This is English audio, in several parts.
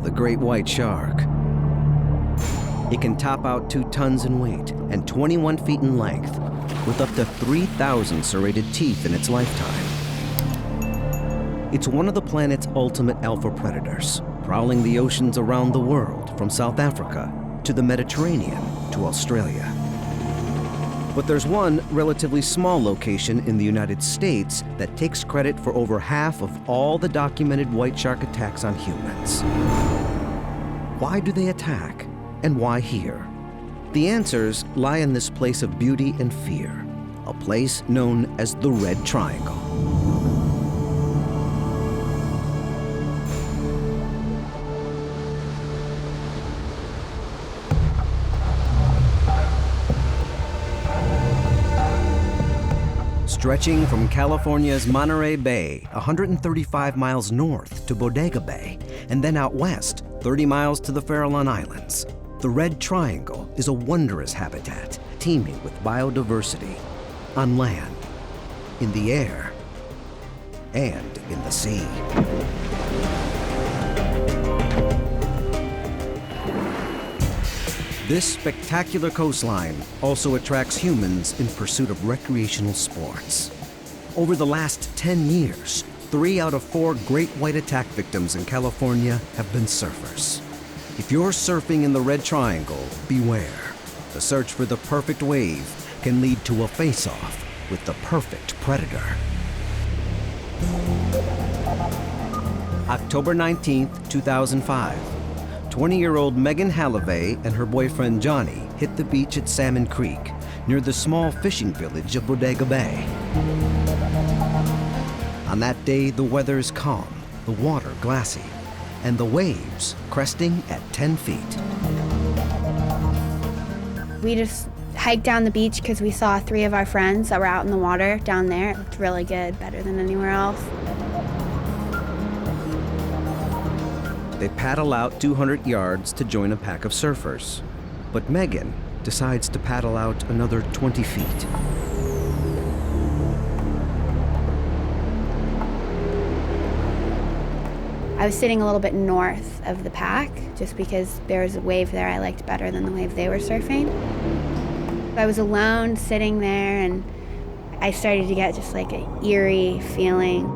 the great white shark. It can top out 2 tons in weight and 21 feet in length, with up to 3,000 serrated teeth in its lifetime. It's one of the planet's ultimate alpha predators, prowling the oceans around the world, from South Africa to the Mediterranean to Australia. But there's one relatively small location in the United States that takes credit for over half of all the documented white shark attacks on humans. Why do they attack, and why here? The answers lie in this place of beauty and fear, a place known as the Red Triangle. Stretching from California's Monterey Bay, 135 miles north to Bodega Bay, and then out west, 30 miles to the Farallon Islands, the Red Triangle is a wondrous habitat teeming with biodiversity on land, in the air, and in the sea. This spectacular coastline also attracts humans in pursuit of recreational sports. Over the last 10 years, 3 out of 4 great white attack victims in California have been surfers. If you're surfing in the Red Triangle, beware. The search for the perfect wave can lead to a face-off with the perfect predator. October 19th, 2005. 20-year-old Megan Halliday and her boyfriend Johnny hit the beach at Salmon Creek, near the small fishing village of Bodega Bay. On that day, the weather is calm, the water glassy, and the waves cresting at 10 feet. We just hiked down the beach because we saw 3 of our friends that were out in the water down there. It looked really good, better than anywhere else. They paddle out 200 yards to join a pack of surfers. But Megan decides to paddle out another 20 feet. I was sitting a little bit north of the pack just because there was a wave there I liked better than the wave they were surfing. I was alone sitting there and I started to get just like an eerie feeling.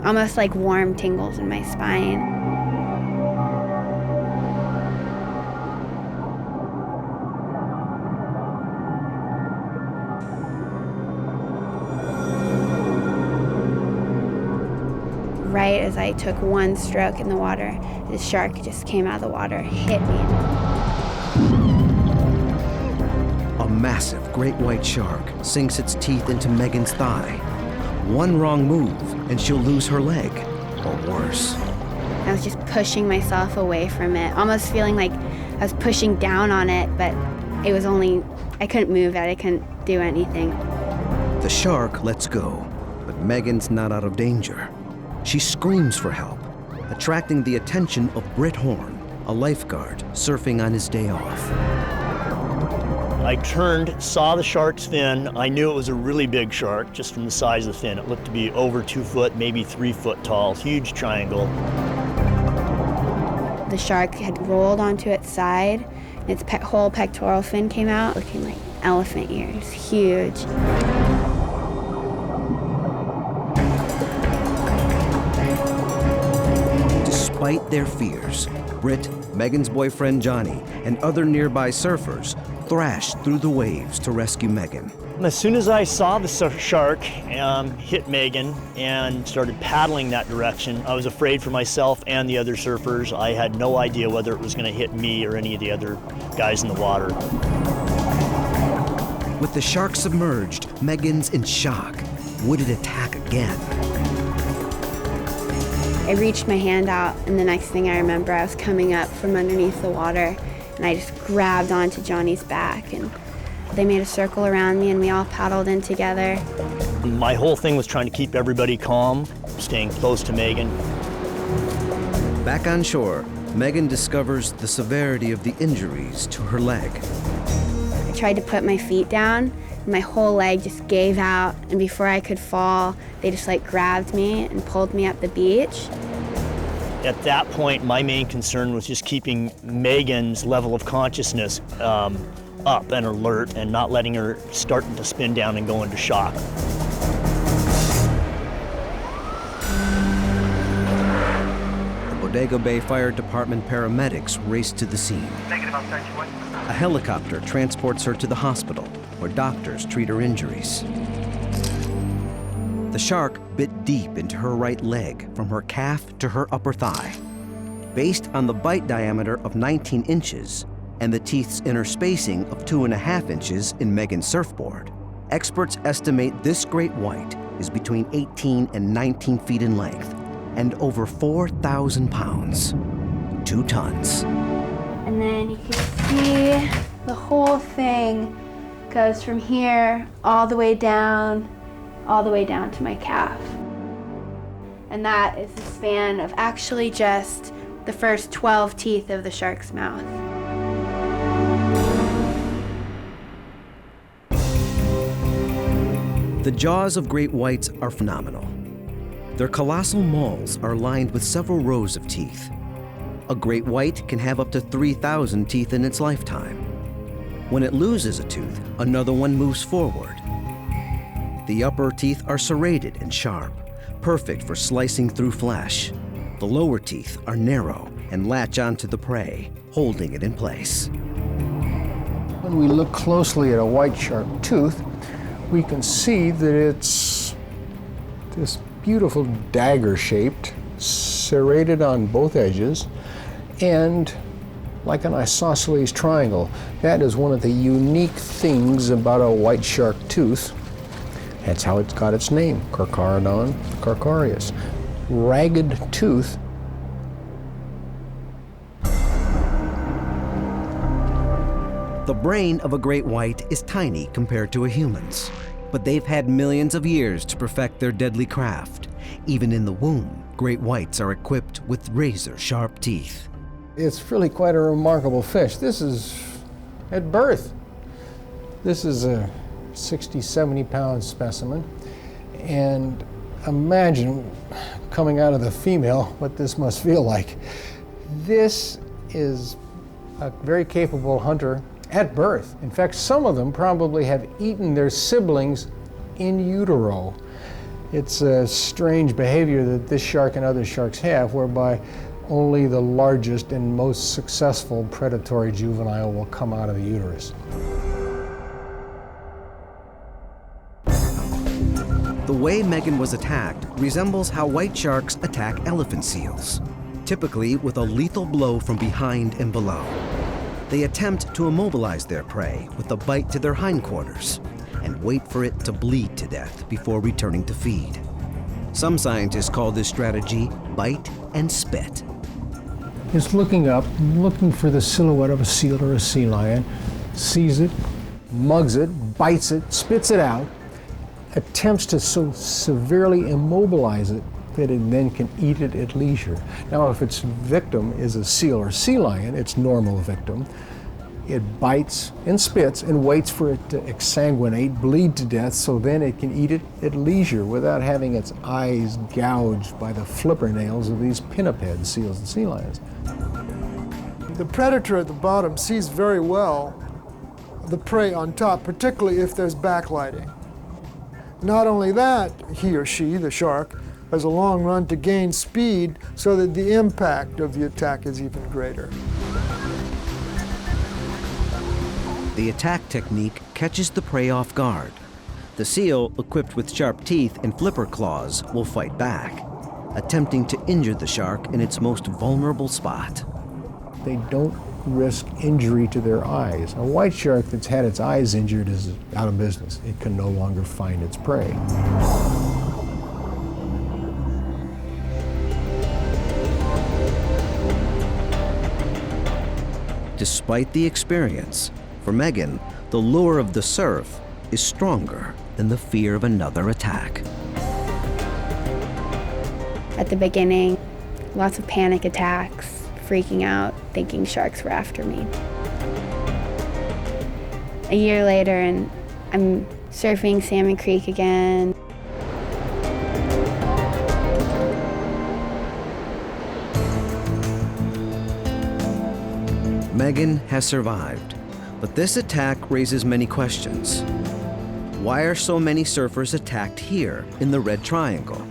Almost like warm tingles in my spine. Right as I took one stroke in the water, this shark just came out of the water, hit me. A massive great white shark sinks its teeth into Megan's thigh. One wrong move and she'll lose her leg, or worse. I was just pushing myself away from it, almost feeling like I was pushing down on it, but it was only, I couldn't move it, I couldn't do anything. The shark lets go, but Megan's not out of danger. She screams for help, attracting the attention of Britt Horn, a lifeguard surfing on his day off. I turned, saw the shark's fin. I knew it was a really big shark just from the size of the fin. It looked to be over 2 foot, maybe 3 foot tall, huge triangle. The shark had rolled onto its side, and its whole pectoral fin came out looking like elephant ears, huge. Despite their fears, Britt, Megan's boyfriend Johnny, and other nearby surfers thrashed through the waves to rescue Megan. As soon as I saw the shark hit Megan and started paddling that direction, I was afraid for myself and the other surfers. I had no idea whether it was going to hit me or any of the other guys in the water. With the shark submerged, Megan's in shock. Would it attack again? I reached my hand out, and the next thing I remember, I was coming up from underneath the water, and I just grabbed onto Johnny's back, and they made a circle around me, and we all paddled in together. My whole thing was trying to keep everybody calm, staying close to Megan. Back on shore, Megan discovers the severity of the injuries to her leg. I tried to put my feet down, and my whole leg just gave out, and before I could fall, they just like grabbed me and pulled me up the beach. At that point, my main concern was just keeping Megan's level of consciousness up and alert and not letting her start to spin down and go into shock. The Bodega Bay Fire Department paramedics race to the scene. A helicopter transports her to the hospital, where doctors treat her injuries. The shark bit deep into her right leg, from her calf to her upper thigh. Based on the bite diameter of 19 inches and the teeth's inner spacing of 2.5 inches in Megan's surfboard, experts estimate this great white is between 18 and 19 feet in length and over 4,000 pounds, 2 tons. And then you can see the whole thing goes from here all the way down to my calf. And that is the span of actually just the first 12 teeth of the shark's mouth. The jaws of great whites are phenomenal. Their colossal mauls are lined with several rows of teeth. A great white can have up to 3,000 teeth in its lifetime. When it loses a tooth, another one moves forward. The upper teeth are serrated and sharp, perfect for slicing through flesh. The lower teeth are narrow and latch onto the prey, holding it in place. When we look closely at a white shark tooth, we can see that it's this beautiful dagger-shaped, serrated on both edges, and like an isosceles triangle. That is one of the unique things about a white shark tooth. That's how it's got its name, Carcharodon carcharias. Ragged tooth. The brain of a great white is tiny compared to a human's, but they've had millions of years to perfect their deadly craft. Even in the womb, great whites are equipped with razor-sharp teeth. It's really quite a remarkable fish. This is at birth. This is a 60, 70-pound specimen. And imagine coming out of the female what this must feel like. This is a very capable hunter at birth. In fact, some of them probably have eaten their siblings in utero. It's a strange behavior that this shark and other sharks have, whereby only the largest and most successful predatory juvenile will come out of the uterus. The way Megan was attacked resembles how white sharks attack elephant seals, typically with a lethal blow from behind and below. They attempt to immobilize their prey with a bite to their hindquarters and wait for it to bleed to death before returning to feed. Some scientists call this strategy bite and spit. It's looking up, looking for the silhouette of a seal or a sea lion, sees it, mugs it, bites it, spits it out, attempts to so severely immobilize it that it then can eat it at leisure. Now, if its victim is a seal or sea lion, its normal victim, it bites and spits and waits for it to exsanguinate, bleed to death, so then it can eat it at leisure without having its eyes gouged by the flipper nails of these pinniped seals and sea lions. The predator at the bottom sees very well the prey on top, particularly if there's backlighting. Not only that, he or she, the shark, has a long run to gain speed so that the impact of the attack is even greater. The attack technique catches the prey off guard. The seal, equipped with sharp teeth and flipper claws, will fight back, attempting to injure the shark in its most vulnerable spot. They don't risk injury to their eyes. A white shark that's had its eyes injured is out of business. It can no longer find its prey. Despite the experience, for Megan, the lure of the surf is stronger than the fear of another attack. At the beginning, lots of panic attacks, freaking out, thinking sharks were after me. A year later, and I'm surfing Salmon Creek again. Megan has survived, but this attack raises many questions. Why are so many surfers attacked here in the Red Triangle?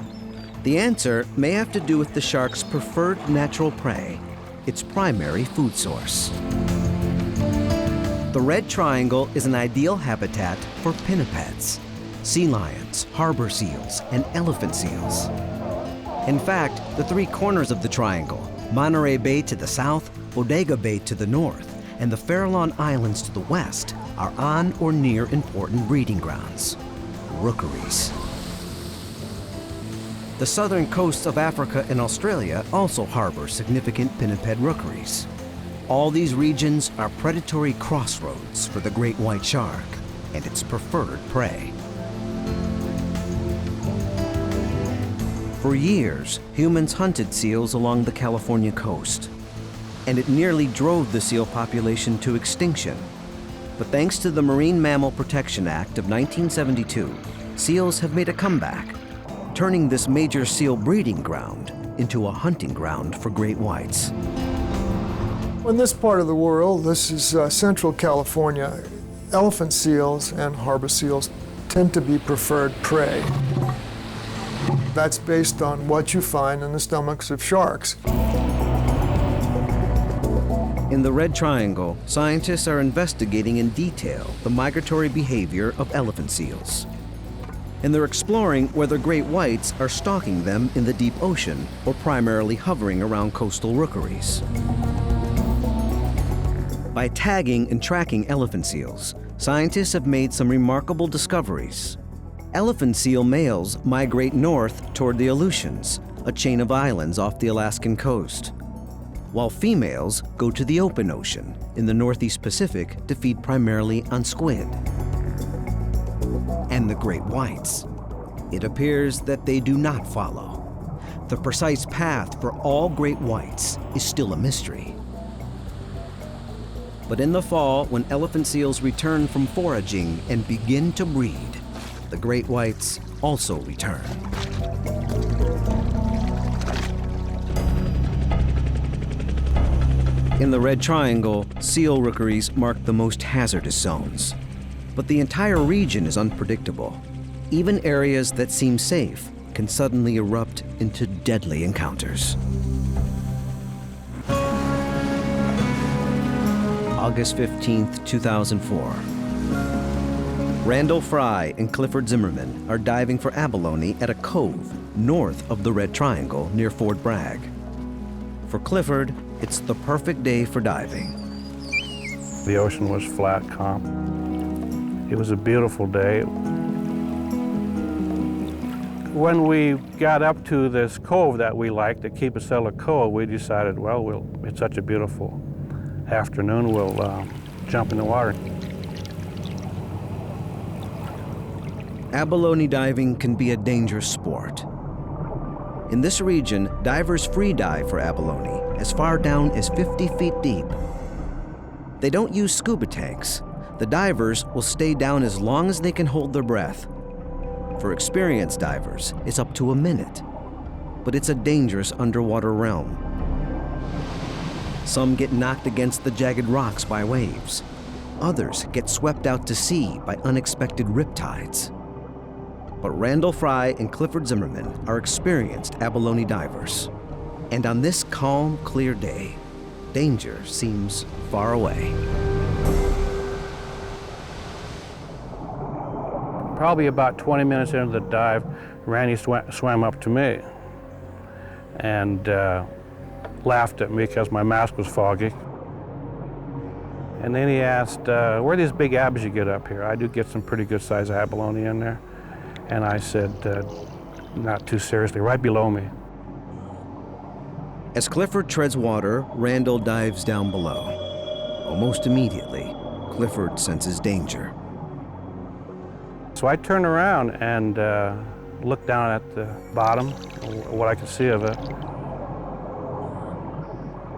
The answer may have to do with the shark's preferred natural prey, its primary food source. The Red Triangle is an ideal habitat for pinnipeds, sea lions, harbor seals, and elephant seals. In fact, the three corners of the triangle, Monterey Bay to the south, Bodega Bay to the north, and the Farallon Islands to the west, are on or near important breeding grounds, rookeries. The southern coasts of Africa and Australia also harbor significant pinniped rookeries. All these regions are predatory crossroads for the great white shark and its preferred prey. For years, humans hunted seals along the California coast, and it nearly drove the seal population to extinction. But thanks to the Marine Mammal Protection Act of 1972, seals have made a comeback, turning this major seal breeding ground into a hunting ground for great whites. In this part of the world, this is Central California, elephant seals and harbor seals tend to be preferred prey. That's based on what you find in the stomachs of sharks. In the Red Triangle, scientists are investigating in detail the migratory behavior of elephant seals. And they're exploring whether great whites are stalking them in the deep ocean or primarily hovering around coastal rookeries. By tagging and tracking elephant seals, scientists have made some remarkable discoveries. Elephant seal males migrate north toward the Aleutians, a chain of islands off the Alaskan coast, while females go to the open ocean in the Northeast Pacific to feed primarily on squid. And the great whites, it appears that they do not follow. The precise path for all great whites is still a mystery. But in the fall, when elephant seals return from foraging and begin to breed, the great whites also return. In the Red Triangle, seal rookeries mark the most hazardous zones. But the entire region is unpredictable. Even areas that seem safe can suddenly erupt into deadly encounters. August 15th, 2004. Randall Fry and Clifford Zimmerman are diving for abalone at a cove north of the Red Triangle near Fort Bragg. For Clifford, it's the perfect day for diving. The ocean was flat, calm. It was a beautiful day. When we got up to this cove that we liked, the Keepasella Cove, we decided, well, it's such a beautiful afternoon, we'll jump in the water. Abalone diving can be a dangerous sport. In this region, divers free dive for abalone as far down as 50 feet deep. They don't use scuba tanks. The divers will stay down as long as they can hold their breath. For experienced divers, it's up to a minute. But it's a dangerous underwater realm. Some get knocked against the jagged rocks by waves. Others get swept out to sea by unexpected riptides. But Randall Fry and Clifford Zimmerman are experienced abalone divers. And on this calm, clear day, danger seems far away. Probably about 20 minutes into the dive, Randy swam up to me and laughed at me because my mask was foggy. And then he asked, where are these big abs you get up here? I do get some pretty good size abalone in there. And I said, not too seriously, right below me. As Clifford treads water, Randall dives down below. Almost immediately, Clifford senses danger. So I turned around and looked down at the bottom, what I could see of it.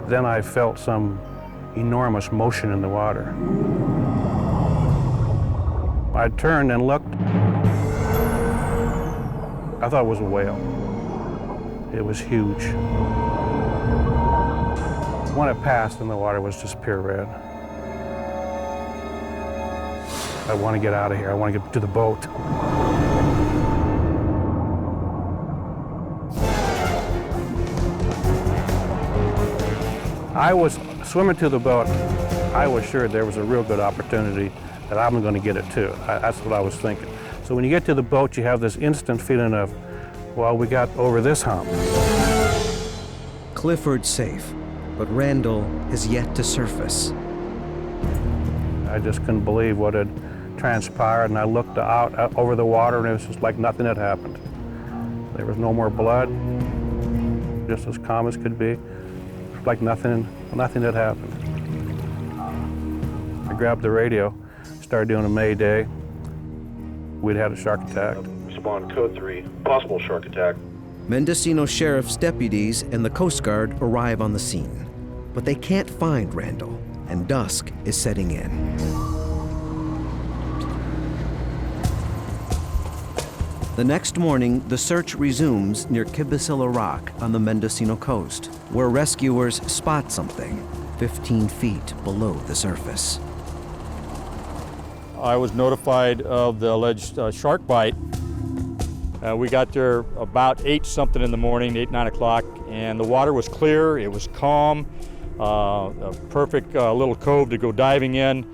Then I felt some enormous motion in the water. I turned and looked. I thought it was a whale. It was huge. When it passed, and the water was just pure red. I want to get out of here. I want to get to the boat. I was swimming to the boat. I was sure there was a real good opportunity that I'm going to get it too. That's what I was thinking. So when you get to the boat, you have this instant feeling of, well, we got over this hump. Clifford's safe, but Randall has yet to surface. I just couldn't believe what had transpired, and I looked out over the water, and it was just like nothing had happened. There was no more blood, just as calm as could be. Like nothing had happened. I grabbed the radio, started doing a mayday. We'd had a shark attack. Respond code 3, possible shark attack. Mendocino Sheriff's deputies and the Coast Guard arrive on the scene, but they can't find Randall, and dusk is setting in. The next morning, the search resumes near Kibasilla Rock on the Mendocino coast, where rescuers spot something 15 feet below the surface. I was notified of the alleged shark bite. We got there about 8-something in the morning, 8, 9 o'clock, and the water was clear, it was calm, a perfect little cove to go diving in.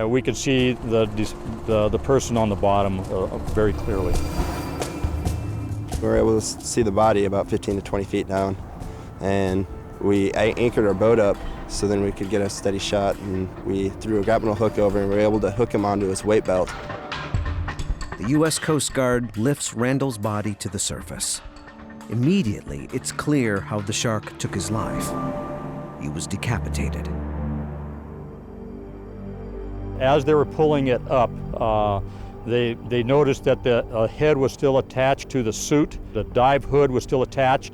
We could see the person on the bottom very clearly. We were able to see the body about 15 to 20 feet down, and we anchored our boat up so then we could get a steady shot, and we threw a grapnel hook over and we were able to hook him onto his weight belt. The U.S. Coast Guard lifts Randall's body to the surface. Immediately, it's clear how the shark took his life. He was decapitated. As they were pulling it up, they noticed that the head was still attached to the suit. The dive hood was still attached,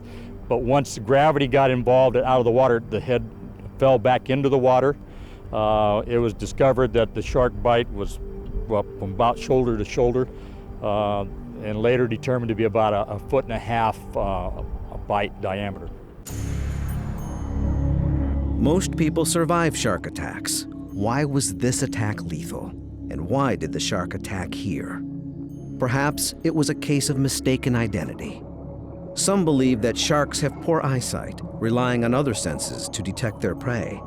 but once gravity got involved out of the water, the head fell back into the water. It was discovered that the shark bite was from about shoulder to shoulder, and later determined to be about a 1.5 foot a bite diameter. Most people survive shark attacks. Why was this attack lethal? And why did the shark attack here? Perhaps it was a case of mistaken identity. Some believe that sharks have poor eyesight, relying on other senses to detect their prey.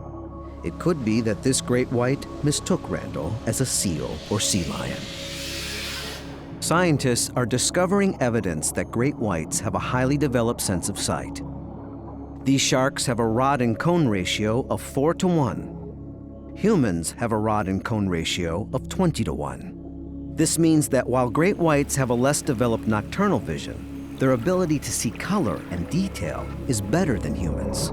It could be that this great white mistook Randall as a seal or sea lion. Scientists are discovering evidence that great whites have a highly developed sense of sight. These sharks have a rod and cone ratio of 4 to 1. Humans have a rod and cone ratio of 20 to 1. This means that while great whites have a less developed nocturnal vision, their ability to see color and detail is better than humans.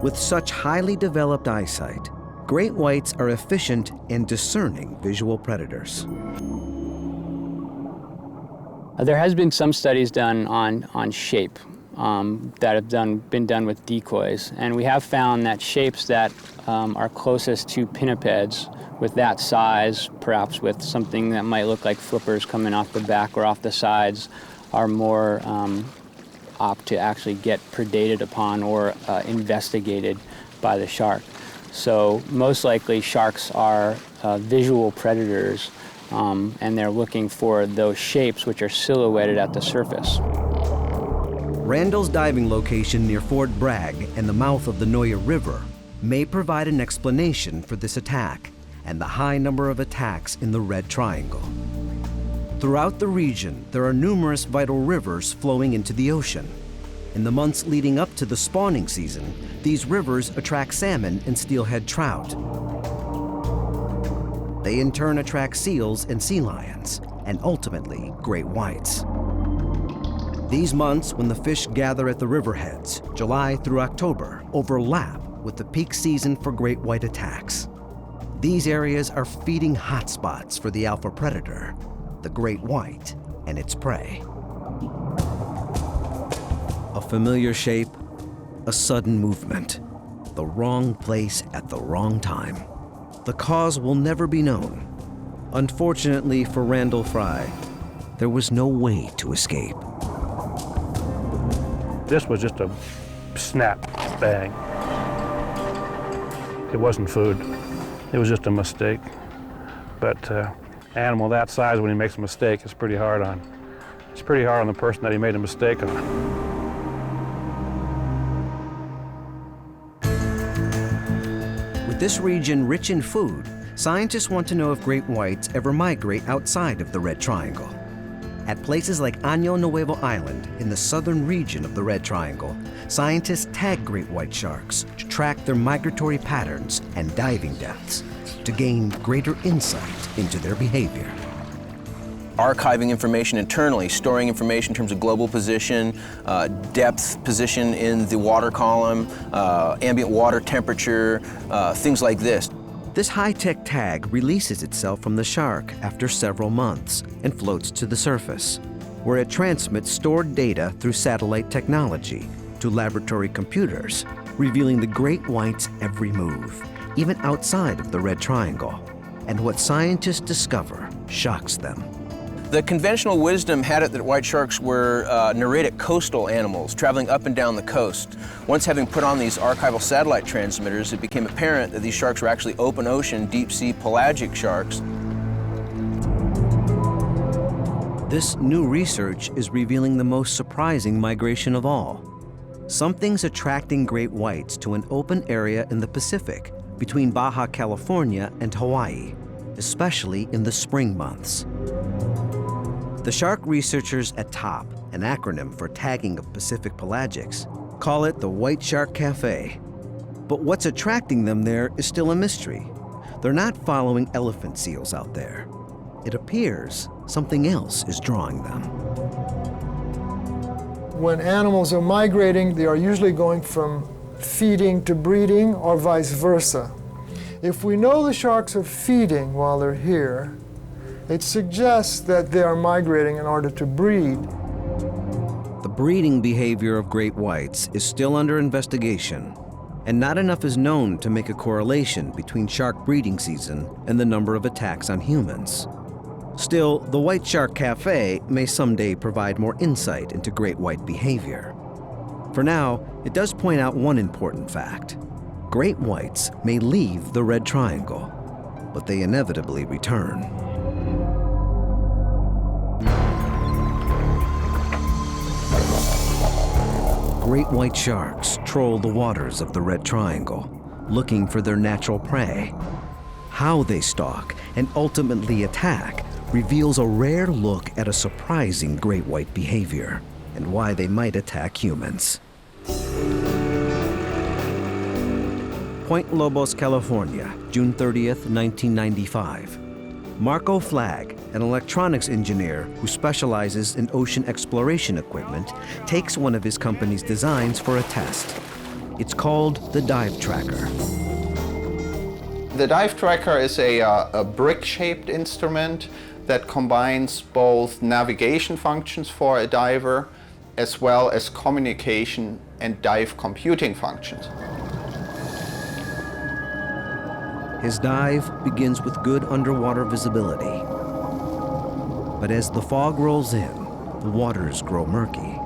With such highly developed eyesight, great whites are efficient and discerning visual predators. There has been some studies done on shape that have been done with decoys, and we have found that shapes that are closest to pinnipeds with that size, perhaps with something that might look like flippers coming off the back or off the sides, are more apt to actually get predated upon or investigated by the shark. So most likely sharks are visual predators, and they're looking for those shapes which are silhouetted at the surface. Randall's diving location near Fort Bragg and the mouth of the Noya River may provide an explanation for this attack and the high number of attacks in the Red Triangle. Throughout the region, there are numerous vital rivers flowing into the ocean. In the months leading up to the spawning season, these rivers attract salmon and steelhead trout. They in turn attract seals and sea lions, and ultimately great whites. These months, when the fish gather at the riverheads, July through October, overlap with the peak season for great white attacks. These areas are feeding hotspots for the alpha predator, the great white, and its prey. A familiar shape, a sudden movement, the wrong place at the wrong time. The cause will never be known. Unfortunately for Randall Fry, there was no way to escape. This was just a snap, bang. It wasn't food. It was just a mistake. But animal that size, when he makes a mistake, it's pretty hard on. It's pretty hard on the person that he made a mistake on. With this region rich in food, scientists want to know if great whites ever migrate outside of the Red Triangle. At places like Año Nuevo Island, in the southern region of the Red Triangle, scientists tag great white sharks to track their migratory patterns and diving depths to gain greater insight into their behavior. Archiving information internally, storing information in terms of global position, depth position in the water column, ambient water temperature, things like this. This high-tech tag releases itself from the shark after several months and floats to the surface, where it transmits stored data through satellite technology to laboratory computers, revealing the great white's every move, even outside of the Red Triangle. And what scientists discover shocks them. The conventional wisdom had it that white sharks were neritic coastal animals traveling up and down the coast. Once having put on these archival satellite transmitters, it became apparent that these sharks were actually open ocean, deep sea pelagic sharks. This new research is revealing the most surprising migration of all. Something's attracting great whites to an open area in the Pacific between Baja California and Hawaii, especially in the spring months. The shark researchers at TOP, an acronym for Tagging of Pacific Pelagics, call it the White Shark Cafe. But what's attracting them there is still a mystery. They're not following elephant seals out there. It appears something else is drawing them. When animals are migrating, they are usually going from feeding to breeding or vice versa. If we know the sharks are feeding while they're here, it suggests that they are migrating in order to breed. The breeding behavior of great whites is still under investigation, and not enough is known to make a correlation between shark breeding season and the number of attacks on humans. Still, the White Shark Cafe may someday provide more insight into great white behavior. For now, it does point out one important fact. Great whites may leave the Red Triangle, but they inevitably return. Great white sharks troll the waters of the Red Triangle, looking for their natural prey. How they stalk and ultimately attack reveals a rare look at a surprising great white behavior and why they might attack humans. Point Lobos, California, June 30th, 1995. Marco Flagg, an electronics engineer who specializes in ocean exploration equipment, takes one of his company's designs for a test. It's called the Dive Tracker. The Dive Tracker is a brick-shaped instrument that combines both navigation functions for a diver as well as communication and dive computing functions. His dive begins with good underwater visibility. But as the fog rolls in, the waters grow murky.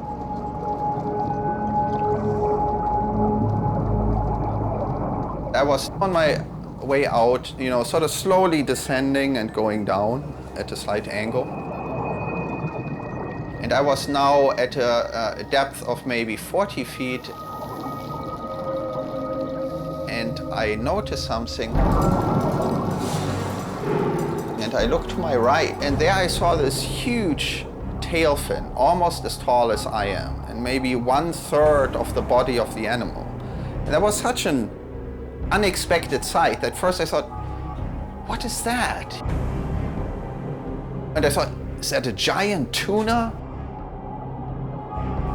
I was on my way out, sort of slowly descending and going down at a slight angle. And I was now at a depth of maybe 40 feet. And I noticed something. And I looked to my right, and there I saw this huge tail fin, almost as tall as I am, and maybe 1/3 of the body of the animal. And that was such an unexpected sight that first I thought, what is that? And I thought, is that a giant tuna?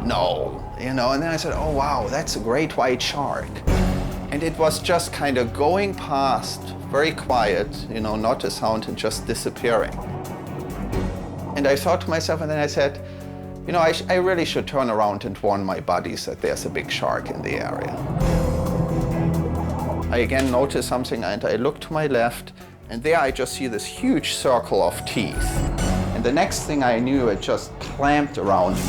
No, and then I said, oh wow, that's a great white shark. And it was just kind of going past, very quiet, not a sound, and just disappearing. And I thought to myself, and then I said, I really should turn around and warn my buddies that there's a big shark in the area. I again noticed something, and I looked to my left, and there I just see this huge circle of teeth. And the next thing I knew, it just clamped around me.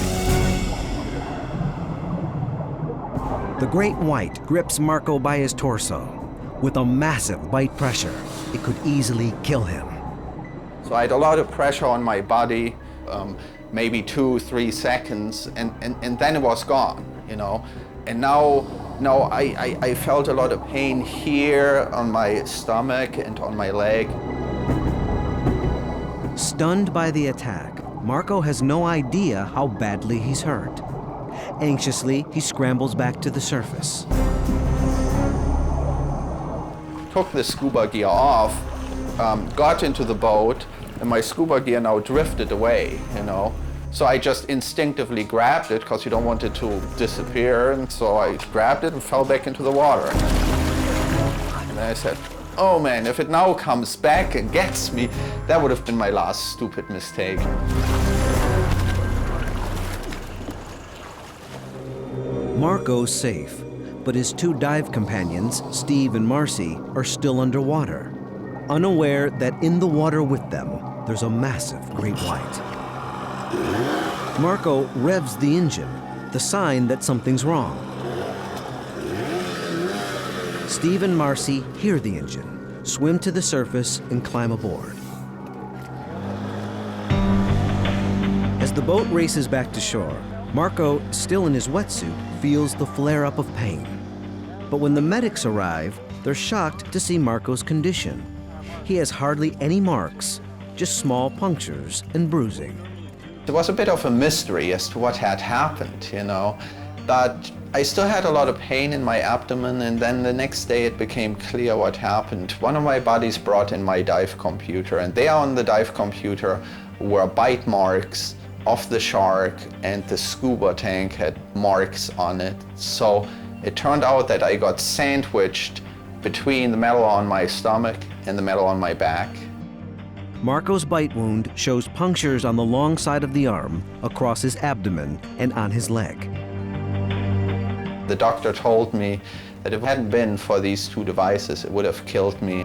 The great white grips Marco by his torso, With a massive bite pressure, it could easily kill him. So I had a lot of pressure on my body, maybe 2-3 seconds, and then it was gone, you know. And now I felt a lot of pain here on my stomach and on my leg. Stunned by the attack, Marco has no idea how badly he's hurt. Anxiously, he scrambles back to the surface. Took the scuba gear off, got into the boat, and my scuba gear now drifted away, you know. So I just instinctively grabbed it because you don't want it to disappear, and so I grabbed it and fell back into the water. And I said, oh man, if it now comes back and gets me, that would have been my last stupid mistake. Marco's safe, but his two dive companions, Steve and Marcy, are still underwater, unaware that in the water with them, there's a massive great white. Marco revs the engine, the sign that something's wrong. Steve and Marcy hear the engine, swim to the surface, and climb aboard. As the boat races back to shore, Marco, still in his wetsuit, feels the flare-up of pain. But when the medics arrive, they're shocked to see Marco's condition. He has hardly any marks, just small punctures and bruising. It was a bit of a mystery as to what had happened, you know. But I still had a lot of pain in my abdomen, and then the next day it became clear what happened. One of my buddies brought in my dive computer, and there on the dive computer were bite marks of the shark, and the scuba tank had marks on it. So it turned out that I got sandwiched between the metal on my stomach and the metal on my back. Marco's bite wound shows punctures on the long side of the arm, across his abdomen, and on his leg. The doctor told me that if it hadn't been for these two devices, it would have killed me.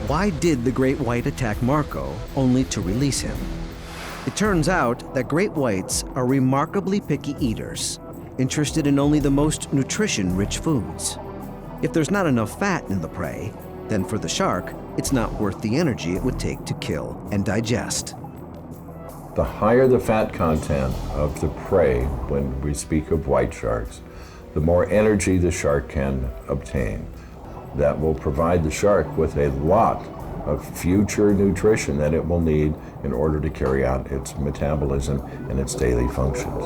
Why did the great white attack Marco, only to release him? It turns out that great whites are remarkably picky eaters, interested in only the most nutrition-rich foods. If there's not enough fat in the prey, then for the shark, it's not worth the energy it would take to kill and digest. The higher the fat content of the prey, when we speak of white sharks, the more energy the shark can obtain. That will provide the shark with a lot of future nutrition that it will need in order to carry out its metabolism and its daily functions.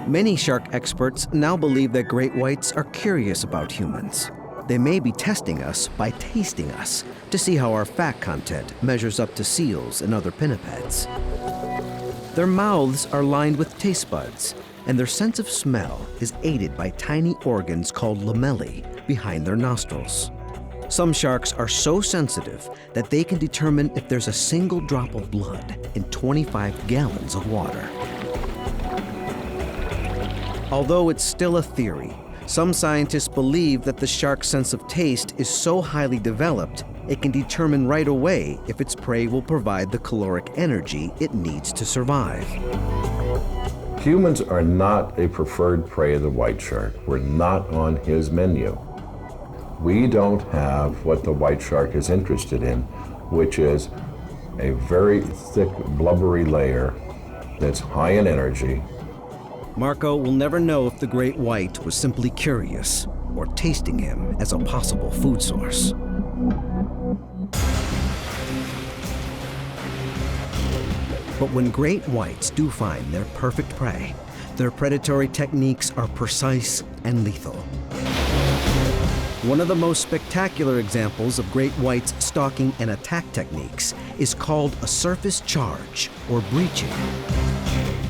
Many shark experts now believe that great whites are curious about humans. They may be testing us by tasting us to see how our fat content measures up to seals and other pinnipeds. Their mouths are lined with taste buds, and their sense of smell is aided by tiny organs called lamellae behind their nostrils. Some sharks are so sensitive that they can determine if there's a single drop of blood in 25 gallons of water. Although it's still a theory, some scientists believe that the shark's sense of taste is so highly developed, it can determine right away if its prey will provide the caloric energy it needs to survive. Humans are not a preferred prey of the white shark. We're not on his menu. We don't have what the white shark is interested in, which is a very thick, blubbery layer that's high in energy. Marco will never know if the great white was simply curious or tasting him as a possible food source. But when great whites do find their perfect prey, their predatory techniques are precise and lethal. One of the most spectacular examples of great whites' stalking and attack techniques is called a surface charge, or breaching.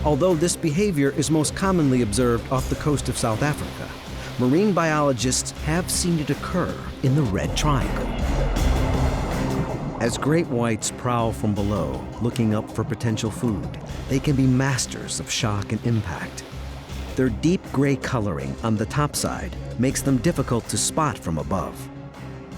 Although this behavior is most commonly observed off the coast of South Africa, marine biologists have seen it occur in the Red Triangle. As great whites prowl from below, looking up for potential food, they can be masters of shock and impact. Their deep gray coloring on the top side makes them difficult to spot from above.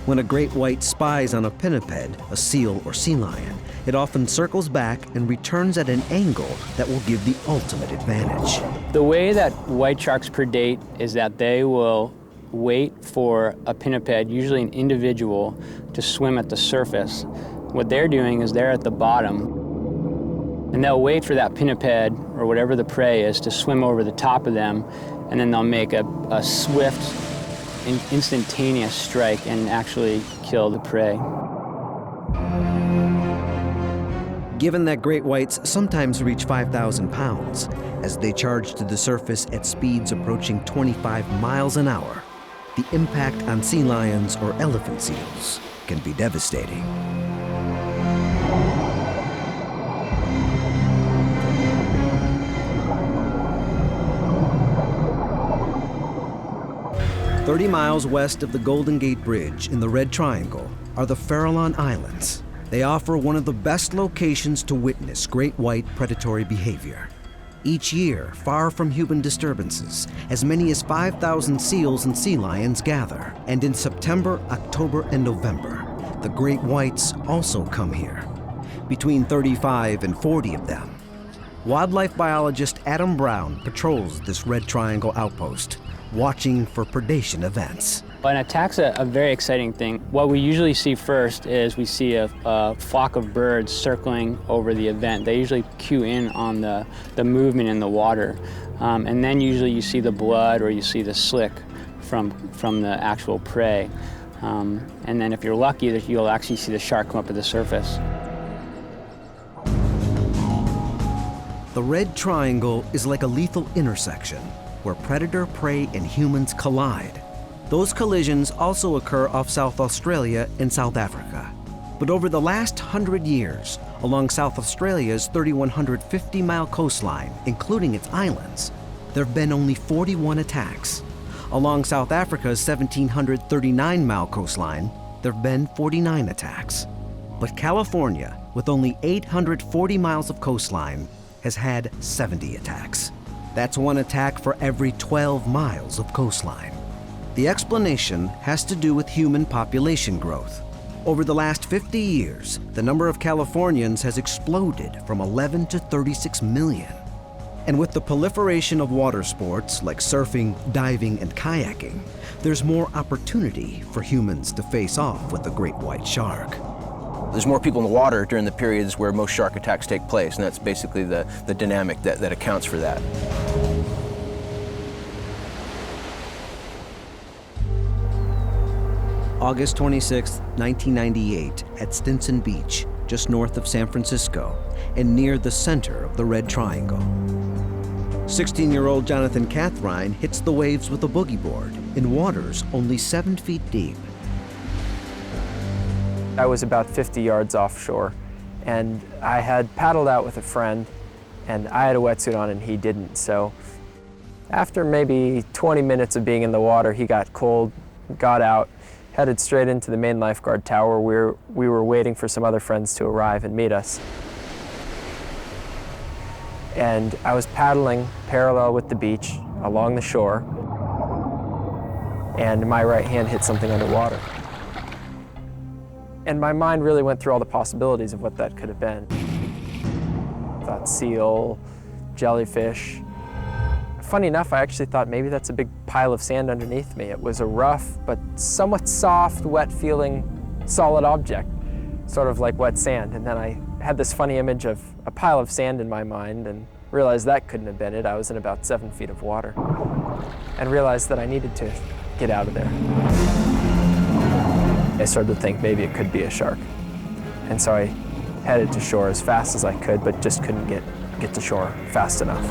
When a great white spies on a pinniped, a seal or sea lion, it often circles back and returns at an angle that will give the ultimate advantage. The way that white sharks predate is that they will wait for a pinniped, usually an individual, to swim at the surface. What they're doing is they're at the bottom, and they'll wait for that pinniped, or whatever the prey is, to swim over the top of them, and then they'll make a swift, instantaneous strike and actually kill the prey. Given that great whites sometimes reach 5,000 pounds, as they charge to the surface at speeds approaching 25 miles an hour, the impact on sea lions or elephant seals can be devastating. "30 miles west of the Golden Gate Bridge in the Red Triangle are the Farallon Islands. They offer one of the best locations to witness great white predatory behavior. Each year, far from human disturbances, as many as 5,000 seals and sea lions gather. And in September, October, and November, the great whites also come here. Between 35 and 40 of them. Wildlife biologist Adam Brown patrols this Red Triangle outpost, watching for predation events. An attack's a very exciting thing. What we usually see first is we see a flock of birds circling over the event. They usually cue in on the movement in the water. And then usually you see the blood or you see the slick from the actual prey. And then if you're lucky, you'll actually see the shark come up to the surface. The Red Triangle is like a lethal intersection where predator, prey, and humans collide. Those collisions also occur off South Australia and South Africa. But over the last 100 years, along South Australia's 3,150-mile coastline, including its islands, there have been only 41 attacks. Along South Africa's 1,739-mile coastline, there have been 49 attacks. But California, with only 840 miles of coastline, has had 70 attacks. That's one attack for every 12 miles of coastline. The explanation has to do with human population growth. Over the last 50 years, the number of Californians has exploded from 11 to 36 million. And with the proliferation of water sports like surfing, diving, and kayaking, there's more opportunity for humans to face off with the great white shark. There's more people in the water during the periods where most shark attacks take place, and that's basically the dynamic that accounts for that. August 26, 1998, at Stinson Beach, just north of San Francisco, and near the center of the Red Triangle. 16-year-old Jonathan Cathrine hits the waves with a boogie board in waters only 7 feet deep. I was about 50 yards offshore, and I had paddled out with a friend, and I had a wetsuit on and he didn't. So after maybe 20 minutes of being in the water, he got cold, got out, headed straight into the main lifeguard tower where we were waiting for some other friends to arrive and meet us. And I was paddling parallel with the beach along the shore, and my right hand hit something underwater. And my mind really went through all the possibilities of what that could have been. I thought seal, jellyfish. Funny enough, I actually thought maybe that's a big pile of sand underneath me. It was a rough, but somewhat soft, wet-feeling, solid object, sort of like wet sand. And then I had this funny image of a pile of sand in my mind and realized that couldn't have been it. I was in about 7 feet of water and realized that I needed to get out of there. I started to think maybe it could be a shark. And so I headed to shore as fast as I could, but just couldn't get to shore fast enough.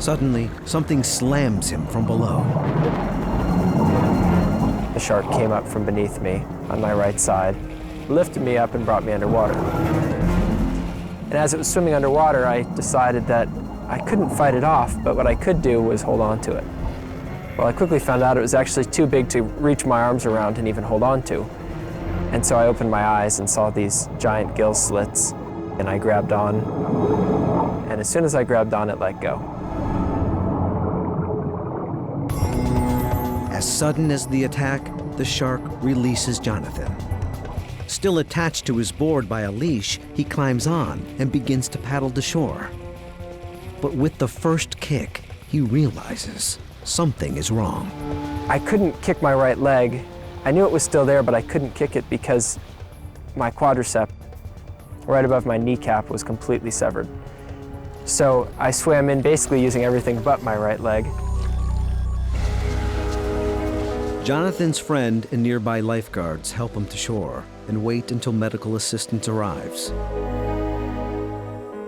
Suddenly, something slams him from below. The shark came up from beneath me on my right side, lifted me up and brought me underwater. And as it was swimming underwater, I decided that I couldn't fight it off, but what I could do was hold on to it. Well, I quickly found out it was actually too big to reach my arms around and even hold on to. And so I opened my eyes and saw these giant gill slits, and I grabbed on. And as soon as I grabbed on, it let go. As sudden as the attack, the shark releases Jonathan. Still attached to his board by a leash, he climbs on and begins to paddle to shore. But with the first kick, he realizes something is wrong. I couldn't kick my right leg. I knew it was still there, but I couldn't kick it because my quadricep, right above my kneecap, was completely severed. So I swam in basically using everything but my right leg. Jonathan's friend and nearby lifeguards help him to shore and wait until medical assistance arrives.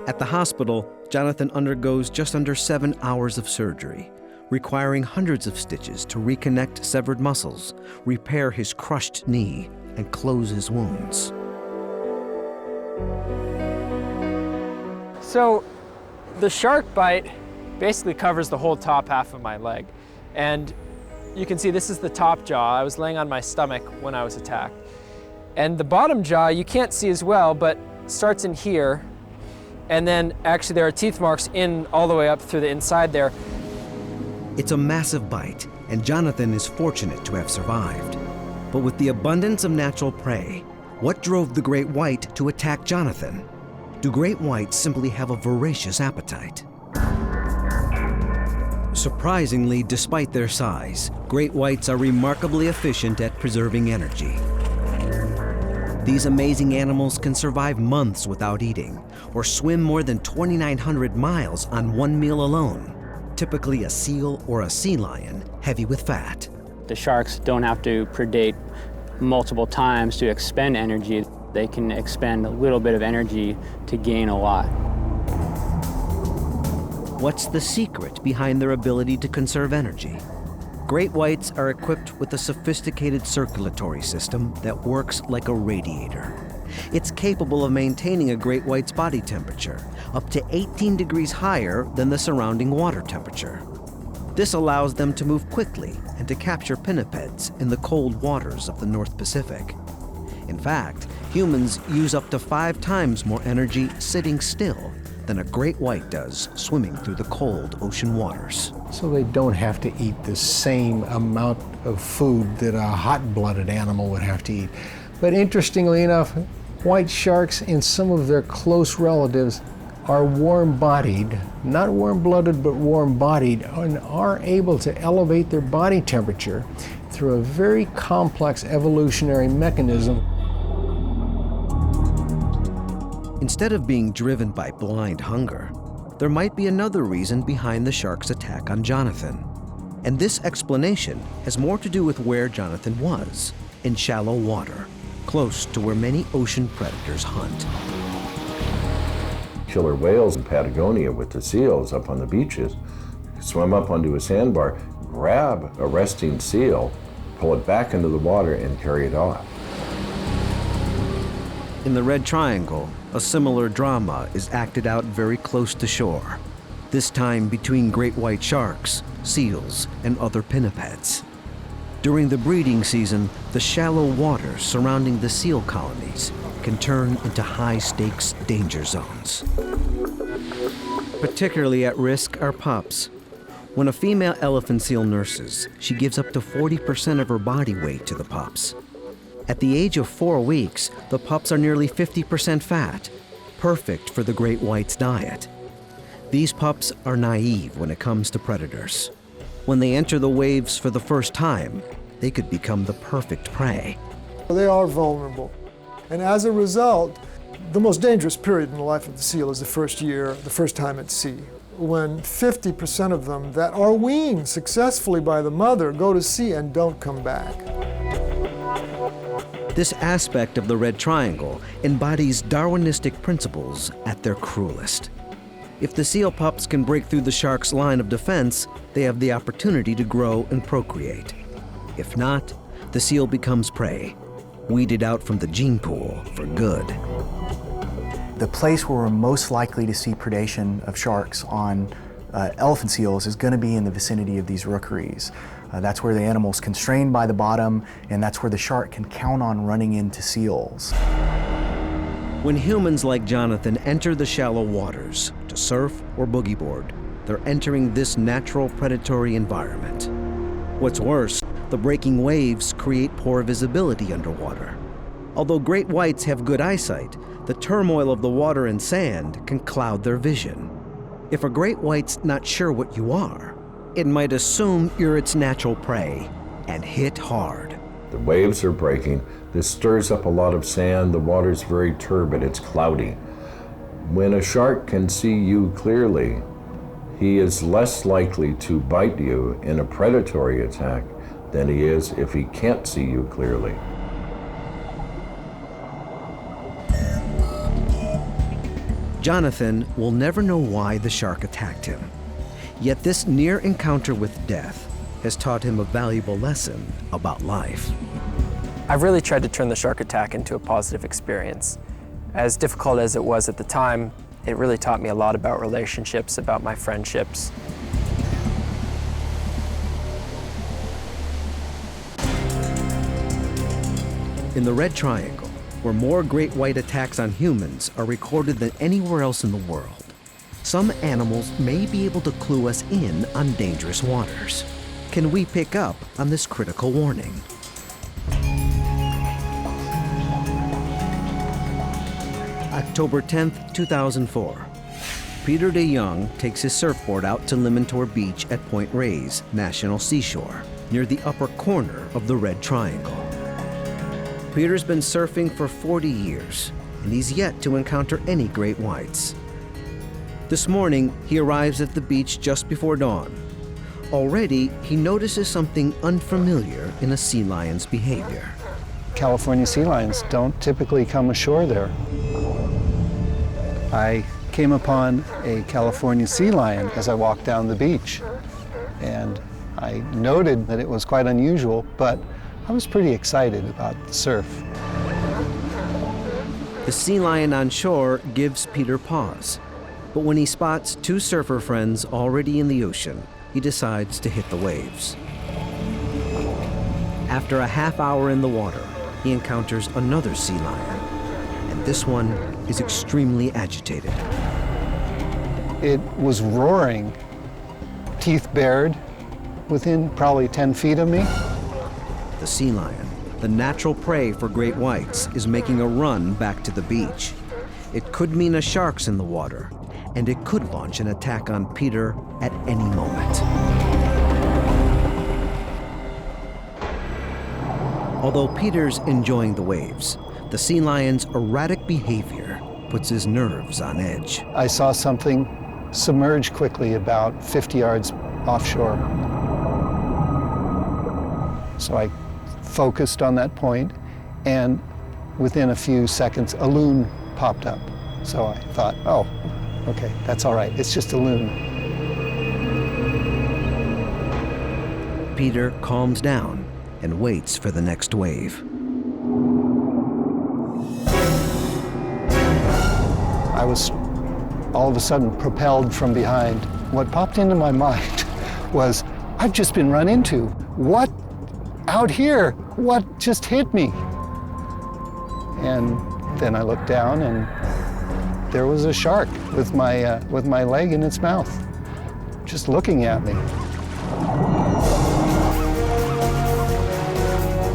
At the hospital, Jonathan undergoes just under 7 hours of surgery, requiring hundreds of stitches to reconnect severed muscles, repair his crushed knee, and close his wounds. So the shark bite basically covers the whole top half of my leg. And you can see this is the top jaw. I was laying on my stomach when I was attacked. And the bottom jaw you can't see as well, but starts in here. And then actually there are teeth marks in all the way up through the inside there. It's a massive bite, and Jonathan is fortunate to have survived. But with the abundance of natural prey, what drove the great white to attack Jonathan? Do great whites simply have a voracious appetite? Surprisingly, despite their size, great whites are remarkably efficient at preserving energy. These amazing animals can survive months without eating, or swim more than 2,900 miles on one meal alone, typically a seal or a sea lion, heavy with fat. The sharks don't have to predate multiple times to expend energy. They can expend a little bit of energy to gain a lot. What's the secret behind their ability to conserve energy? Great whites are equipped with a sophisticated circulatory system that works like a radiator. It's capable of maintaining a great white's body temperature up to 18 degrees higher than the surrounding water temperature. This allows them to move quickly and to capture pinnipeds in the cold waters of the North Pacific. In fact, humans use up to 5 times more energy sitting still than a great white does swimming through the cold ocean waters. So they don't have to eat the same amount of food that a hot-blooded animal would have to eat. But interestingly enough, white sharks and some of their close relatives are warm-bodied, not warm-blooded, but warm-bodied, and are able to elevate their body temperature through a very complex evolutionary mechanism. Instead of being driven by blind hunger, there might be another reason behind the shark's attack on Jonathan. And this explanation has more to do with where Jonathan was, in shallow water, close to where many ocean predators hunt. Killer whales in Patagonia with the seals up on the beaches swim up onto a sandbar, grab a resting seal, pull it back into the water, and carry it off. In the Red Triangle, a similar drama is acted out very close to shore, this time between great white sharks, seals, and other pinnipeds. During the breeding season, the shallow waters surrounding the seal colonies can turn into high-stakes danger zones. Particularly at risk are pups. When a female elephant seal nurses, she gives up to 40% of her body weight to the pups. At the age of 4 weeks, the pups are nearly 50% fat, perfect for the great white's diet. These pups are naive when it comes to predators. When they enter the waves for the first time, they could become the perfect prey. They are vulnerable. And as a result, the most dangerous period in the life of the seal is the first year, the first time at sea, when 50% of them that are weaned successfully by the mother go to sea and don't come back. This aspect of the Red Triangle embodies Darwinistic principles at their cruelest. If the seal pups can break through the shark's line of defense, they have the opportunity to grow and procreate. If not, the seal becomes prey, weeded out from the gene pool for good. The place where we're most likely to see predation of sharks on elephant seals is going to be in the vicinity of these rookeries. That's where the animal's constrained by the bottom, and that's where the shark can count on running into seals. When humans like Jonathan enter the shallow waters to surf or boogie board, they're entering this natural predatory environment. What's worse, The breaking waves create poor visibility underwater. Although great whites have good eyesight, the turmoil of the water and sand can cloud their vision. If a great white's not sure what you are, it might assume you're its natural prey and hit hard. The waves are breaking. This stirs up a lot of sand. The water's very turbid, it's cloudy. When a shark can see you clearly, he is less likely to bite you in a predatory attack than he is if he can't see you clearly. Jonathan will never know why the shark attacked him. Yet this near encounter with death has taught him a valuable lesson about life. I've really tried to turn the shark attack into a positive experience. As difficult as it was at the time, it really taught me a lot about relationships, about my friendships. In the Red Triangle, where more great white attacks on humans are recorded than anywhere else in the world, some animals may be able to clue us in on dangerous waters. Can we pick up on this critical warning? October 10th, 2004. Peter DeYoung takes his surfboard out to Limantour Beach at Point Reyes National Seashore, near the upper corner of the Red Triangle. Peter's been surfing for 40 years, and he's yet to encounter any great whites. This morning, he arrives at the beach just before dawn. Already, he notices something unfamiliar in a sea lion's behavior. California sea lions don't typically come ashore there. I came upon a California sea lion as I walked down the beach, and I noted that it was quite unusual, but I was pretty excited about the surf. The sea lion on shore gives Peter pause, but when he spots two surfer friends already in the ocean, he decides to hit the waves. After a half hour in the water, he encounters another sea lion, and this one is extremely agitated. It was roaring, teeth bared, within probably 10 feet of me. The sea lion, the natural prey for great whites, is making a run back to the beach. It could mean a shark's in the water, and it could launch an attack on Peter at any moment. Although Peter's enjoying the waves, the sea lion's erratic behavior puts his nerves on edge. I saw something submerge quickly about 50 yards offshore. So I focused on that point, and within a few seconds, a loon popped up. So I thought, oh, okay, that's all right, it's just a loon. Peter calms down and waits for the next wave. I was all of a sudden propelled from behind. What popped into my mind was, I've just been run into. What? Out here? What just hit me? And then I looked down, and there was a shark with my leg in its mouth, just looking at me.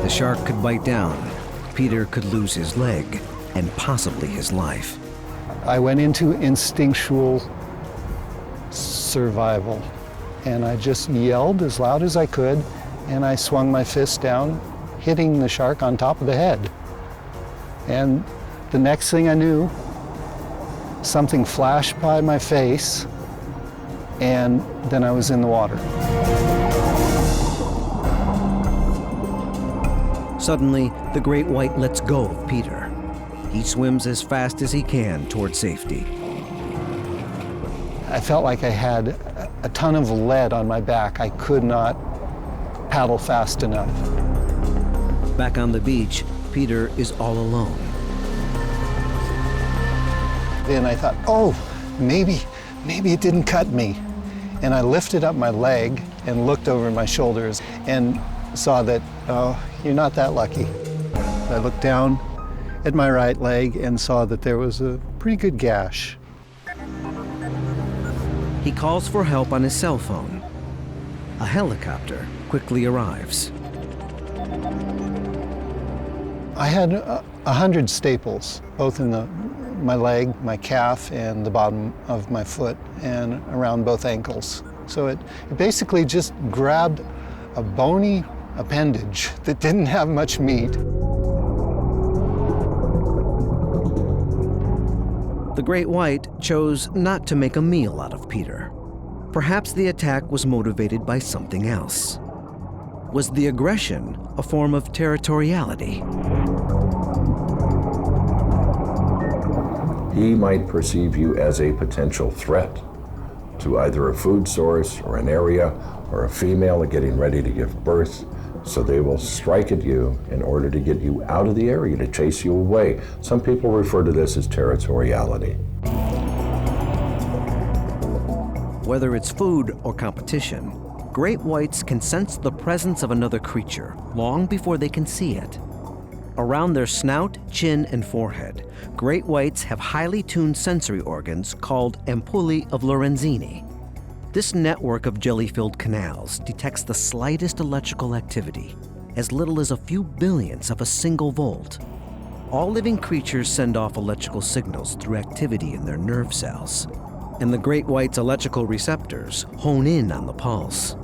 The shark could bite down. Peter could lose his leg and possibly his life. I went into instinctual survival, and I just yelled as loud as I could, and I swung my fist down, hitting the shark on top of the head. And the next thing I knew, something flashed by my face, and then I was in the water. Suddenly, the great white lets go of Peter. He swims as fast as he can toward safety. I felt like I had a ton of lead on my back. I could not paddle fast enough. Back on the beach, Peter is all alone. Then I thought, oh, maybe it didn't cut me. And I lifted up my leg and looked over my shoulders and saw that, oh, you're not that lucky. I looked down at my right leg and saw that there was a pretty good gash. He calls for help on his cell phone. A helicopter quickly arrives. I had 100 staples, both in my leg, my calf, and the bottom of my foot, and around both ankles. So it basically just grabbed a bony appendage that didn't have much meat. The great white chose not to make a meal out of Peter. Perhaps the attack was motivated by something else. Was the aggression a form of territoriality? He might perceive you as a potential threat to either a food source or an area or a female getting ready to give birth, so they will strike at you in order to get you out of the area, to chase you away. Some people refer to this as territoriality. Whether it's food or competition, great whites can sense the presence of another creature long before they can see it. Around their snout, chin, and forehead, great whites have highly tuned sensory organs called ampullae of Lorenzini. This network of jelly-filled canals detects the slightest electrical activity, as little as a few billionths of a single volt. All living creatures send off electrical signals through activity in their nerve cells, and the great white's electrical receptors hone in on the pulse.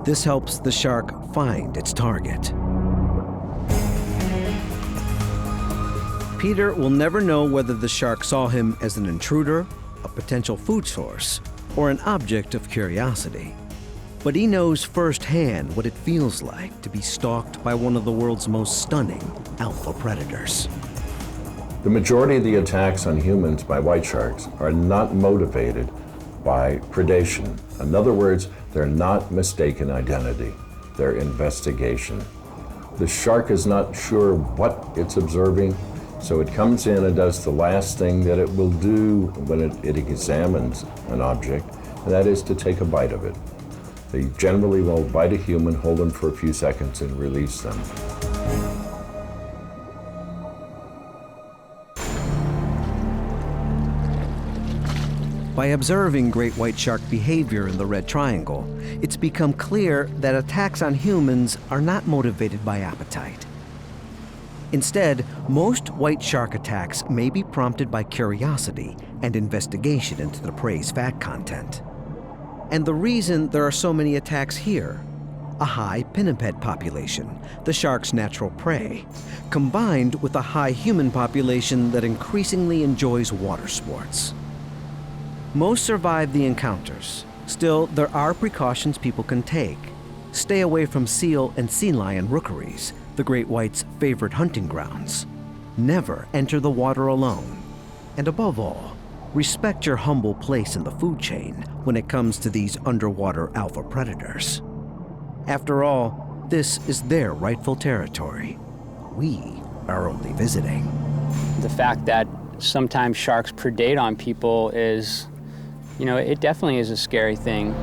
This helps the shark find its target. Peter will never know whether the shark saw him as an intruder, a potential food source, or an object of curiosity. But he knows firsthand what it feels like to be stalked by one of the world's most stunning alpha predators. The majority of the attacks on humans by white sharks are not motivated by predation. In other words, they're not mistaken identity, they're investigation. The shark is not sure what it's observing, so it comes in and does the last thing that it will do when it examines an object, and that is to take a bite of it. They generally will bite a human, hold them for a few seconds, and release them. By observing great white shark behavior in the Red Triangle, it's become clear that attacks on humans are not motivated by appetite. Instead, most white shark attacks may be prompted by curiosity and investigation into the prey's fat content. And the reason there are so many attacks here: a high pinniped population, the shark's natural prey, combined with a high human population that increasingly enjoys water sports. Most survive the encounters. Still, there are precautions people can take. Stay away from seal and sea lion rookeries, the great white's favorite hunting grounds. Never enter the water alone. And above all, respect your humble place in the food chain when it comes to these underwater alpha predators. After all, this is their rightful territory. We are only visiting. The fact that sometimes sharks predate on people is, it definitely is a scary thing.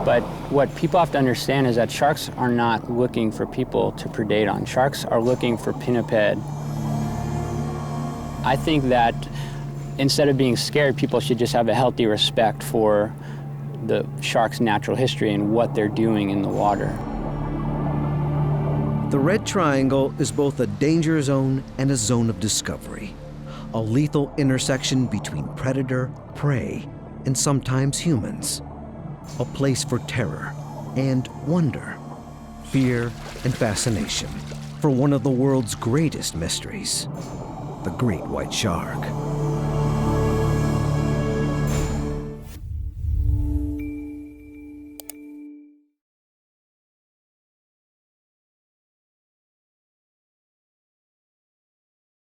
But what people have to understand is that sharks are not looking for people to predate on. Sharks are looking for pinniped. I think that instead of being scared, people should just have a healthy respect for the shark's natural history and what they're doing in the water. The Red Triangle is both a danger zone and a zone of discovery, a lethal intersection between predator, prey, and sometimes humans. A place for terror and wonder, fear and fascination for one of the world's greatest mysteries, the great white shark.